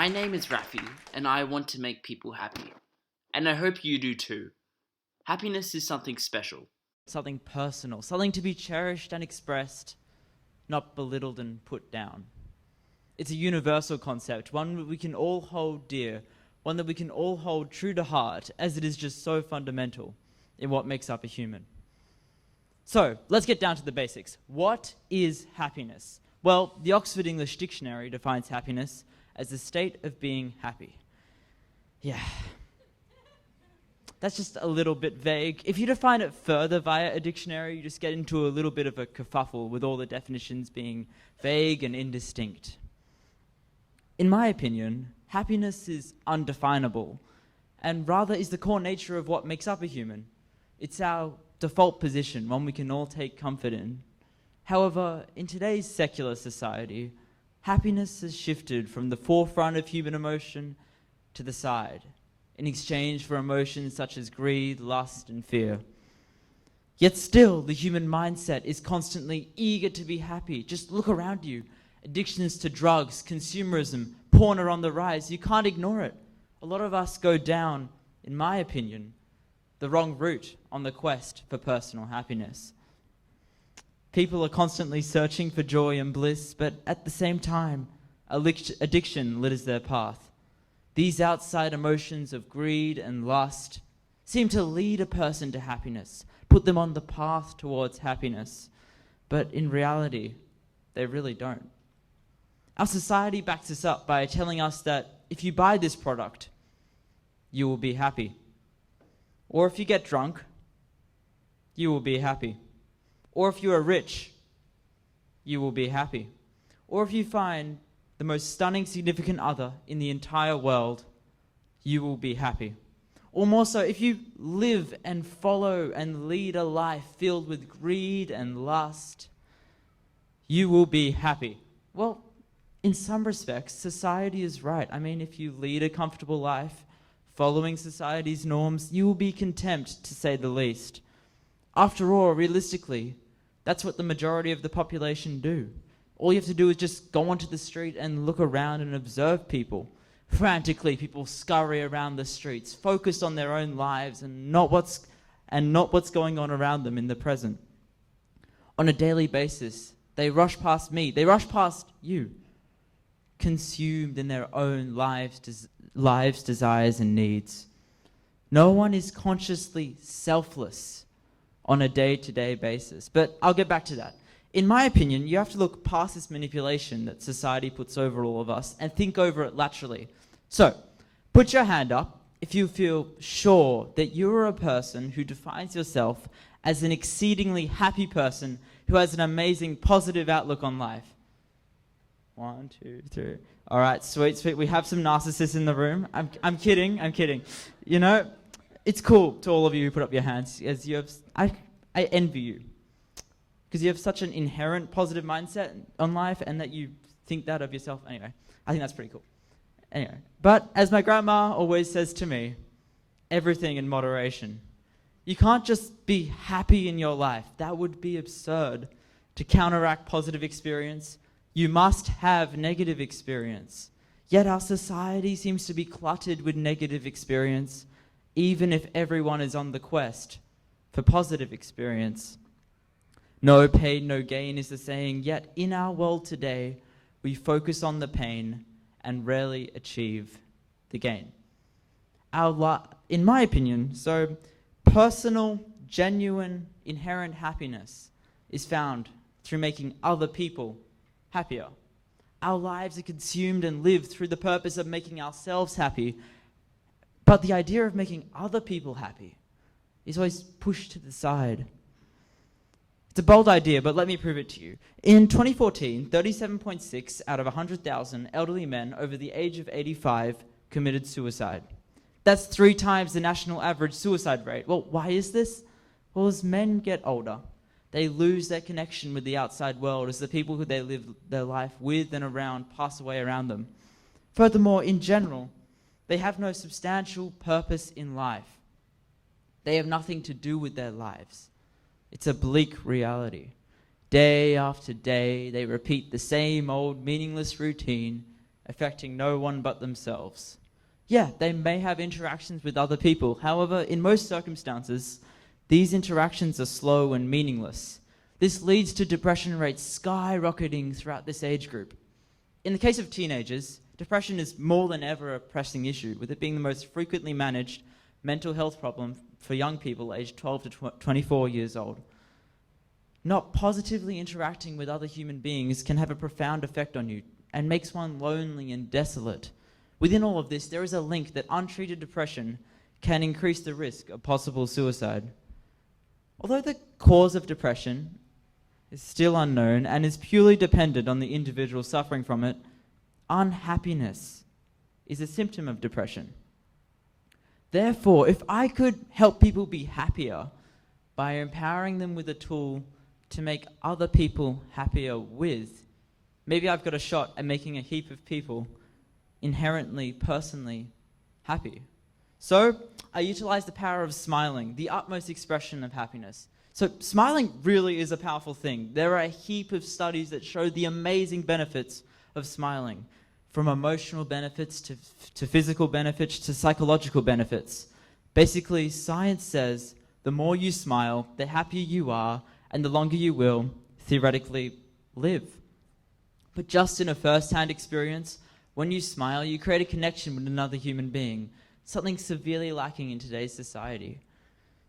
My name is Rafe, and I want to make people happy. And I hope you do too. Happiness is something special. Something personal, something to be cherished and expressed, not belittled and put down. It's a universal concept, one that we can all hold dear, one that we can all hold true to heart, as it is just so fundamental in what makes up a human. So, let's get down to the basics. What is happiness? Well, the Oxford English Dictionary defines happiness as the state of being happy. Yeah. That's just a little bit vague. If you define it further via a dictionary, you just get into a little bit of a kerfuffle with all the definitions being vague and indistinct. In my opinion, happiness is undefinable, and rather is the core nature of what makes up a human. It's our default position, one we can all take comfort in. However, in today's secular society, happiness has shifted from the forefront of human emotion to the side, in exchange for emotions such as greed, lust, and fear. Yet still, the human mindset is constantly eager to be happy. Just look around you. Addictions to drugs, consumerism, porn are on the rise. You can't ignore it. A lot of us go down, in my opinion, the wrong route on the quest for personal happiness. People are constantly searching for joy and bliss, but at the same time, addiction litters their path. These outside emotions of greed and lust seem to lead a person to happiness, put them on the path towards happiness, but in reality, they really don't. Our society backs us up by telling us that if you buy this product, you will be happy. Or if you get drunk, you will be happy. Or if you are rich, you will be happy. Or if you find the most stunning significant other in the entire world, you will be happy. Or more so, if you live and follow and lead a life filled with greed and lust, you will be happy. Well, in some respects, society is right. I mean, if you lead a comfortable life, following society's norms, you will be content, to say the least. After all, realistically, that's what the majority of the population do. All you have to do is just go onto the street and look around and observe people. Frantically, people scurry around the streets, focused on their own lives and not what's going on around them in the present. On a daily basis, they rush past me, they rush past you, consumed in their own lives, desires, and needs. No one is consciously selfless on a day-to-day basis. But I'll get back to that. In my opinion, you have to look past this manipulation that society puts over all of us and think over it laterally. So, put your hand up if you feel sure that you are a person who defines yourself as an exceedingly happy person who has an amazing positive outlook on life. 1, 2, 3. All right, sweet. We have some narcissists in the room. I'm kidding. You know, it's cool to all of you who put up your hands, as you have. I envy you, because you have such an inherent positive mindset on life, and that you think that of yourself. Anyway, I think that's pretty cool. Anyway, but as my grandma always says to me, everything in moderation. You can't just be happy in your life. That would be absurd. To counteract positive experience, you must have negative experience. Yet our society seems to be cluttered with negative experience, even if everyone is on the quest for positive experience. No pain, no gain is the saying, yet in our world today, we focus on the pain and rarely achieve the gain. In my opinion, so personal, genuine, inherent happiness is found through making other people happier. Our lives are consumed and lived through the purpose of making ourselves happy, but the idea of making other people happy is always pushed to the side. It's a bold idea, but let me prove it to you. In 2014, 37.6 out of 100,000 elderly men over the age of 85 committed suicide. That's 3 times the national average suicide rate. Well, why is this? Well, as men get older, they lose their connection with the outside world as the people who they live their life with and around pass away around them. Furthermore, in general, they have no substantial purpose in life. They have nothing to do with their lives. It's a bleak reality. Day after day, they repeat the same old meaningless routine affecting no one but themselves. Yeah, they may have interactions with other people. However, in most circumstances, these interactions are slow and meaningless. This leads to depression rates skyrocketing throughout this age group. In the case of teenagers, depression is more than ever a pressing issue, with it being the most frequently managed mental health problem for young people aged 12 to 24 years old. Not positively interacting with other human beings can have a profound effect on you and makes one lonely and desolate. Within all of this, there is a link that untreated depression can increase the risk of possible suicide. Although the cause of depression is still unknown and is purely dependent on the individual suffering from it, unhappiness is a symptom of depression. Therefore, if I could help people be happier by empowering them with a tool to make other people happier with, maybe I've got a shot at making a heap of people inherently, personally happy. So I utilize the power of smiling, the utmost expression of happiness. So smiling really is a powerful thing. There are a heap of studies that show the amazing benefits of smiling, from emotional benefits to physical benefits to psychological benefits. Basically, science says the more you smile, the happier you are, and the longer you will, theoretically, live. But just in a first-hand experience, when you smile, you create a connection with another human being, something severely lacking in today's society.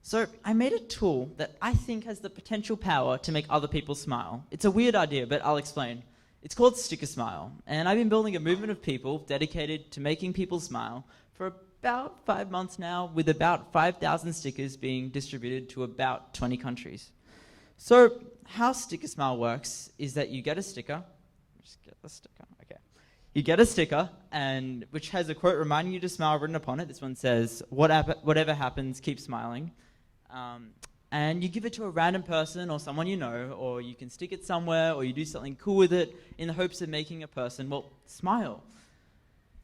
So I made a tool that I think has the potential power to make other people smile. It's a weird idea, but I'll explain. It's called Sticker Smile, and I've been building a movement of people dedicated to making people smile for about 5 months now, with about 5,000 stickers being distributed to about 20 countries. So how Sticker Smile works is that you get a sticker. Just get the sticker. Okay. You get a sticker, and which has a quote reminding you to smile written upon it. This one says, whatever happens, keep smiling. And you give it to a random person or someone you know, or you can stick it somewhere, or you do something cool with it in the hopes of making a person, well, smile.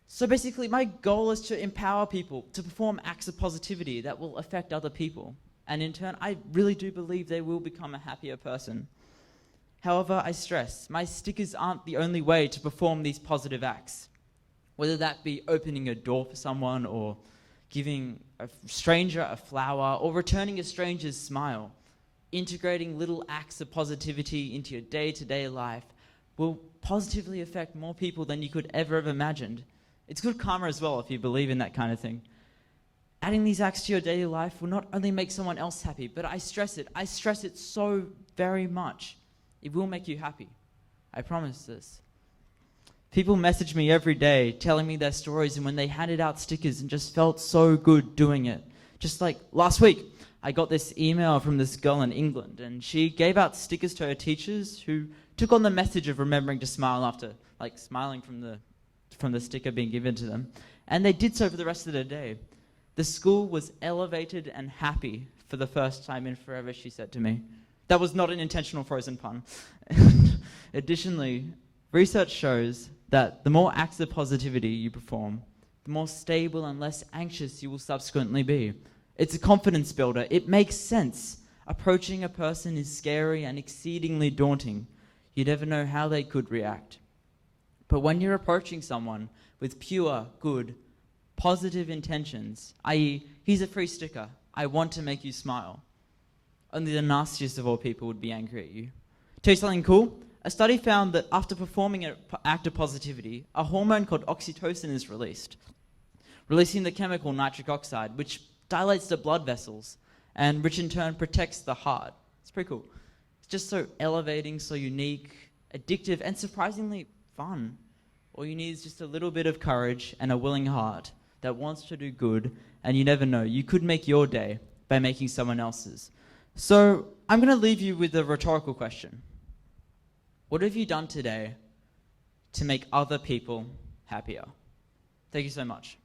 So basically, my goal is to empower people to perform acts of positivity that will affect other people. And in turn, I really do believe they will become a happier person. However, I stress, my stickers aren't the only way to perform these positive acts. Whether that be opening a door for someone, or giving a stranger a flower, or returning a stranger's smile. Integrating little acts of positivity into your day-to-day life will positively affect more people than you could ever have imagined. It's good karma as well if you believe in that kind of thing. Adding these acts to your daily life will not only make someone else happy, but I stress it so very much. It will make you happy. I promise this. People message me every day telling me their stories and when they handed out stickers and just felt so good doing it. Just like last week, I got this email from this girl in England, and she gave out stickers to her teachers who took on the message of remembering to smile after, like, smiling from the sticker being given to them. And they did so for the rest of the day. The school was elevated and happy for the first time in forever, she said to me. That was not an intentional frozen pun. Additionally, research shows that the more acts of positivity you perform, the more stable and less anxious you will subsequently be. It's a confidence builder. It makes sense. Approaching a person is scary and exceedingly daunting. You never know how they could react. But when you're approaching someone with pure, good, positive intentions, i.e., here's a free sticker, I want to make you smile, only the nastiest of all people would be angry at you. Tell you something cool? A study found that after performing an act of positivity, a hormone called oxytocin is released, releasing the chemical nitric oxide, which dilates the blood vessels, and which in turn protects the heart. It's pretty cool. It's just so elevating, so unique, addictive, and surprisingly fun. All you need is just a little bit of courage and a willing heart that wants to do good, and you never know, you could make your day by making someone else's. So I'm going to leave you with a rhetorical question. What have you done today to make other people happier? Thank you so much.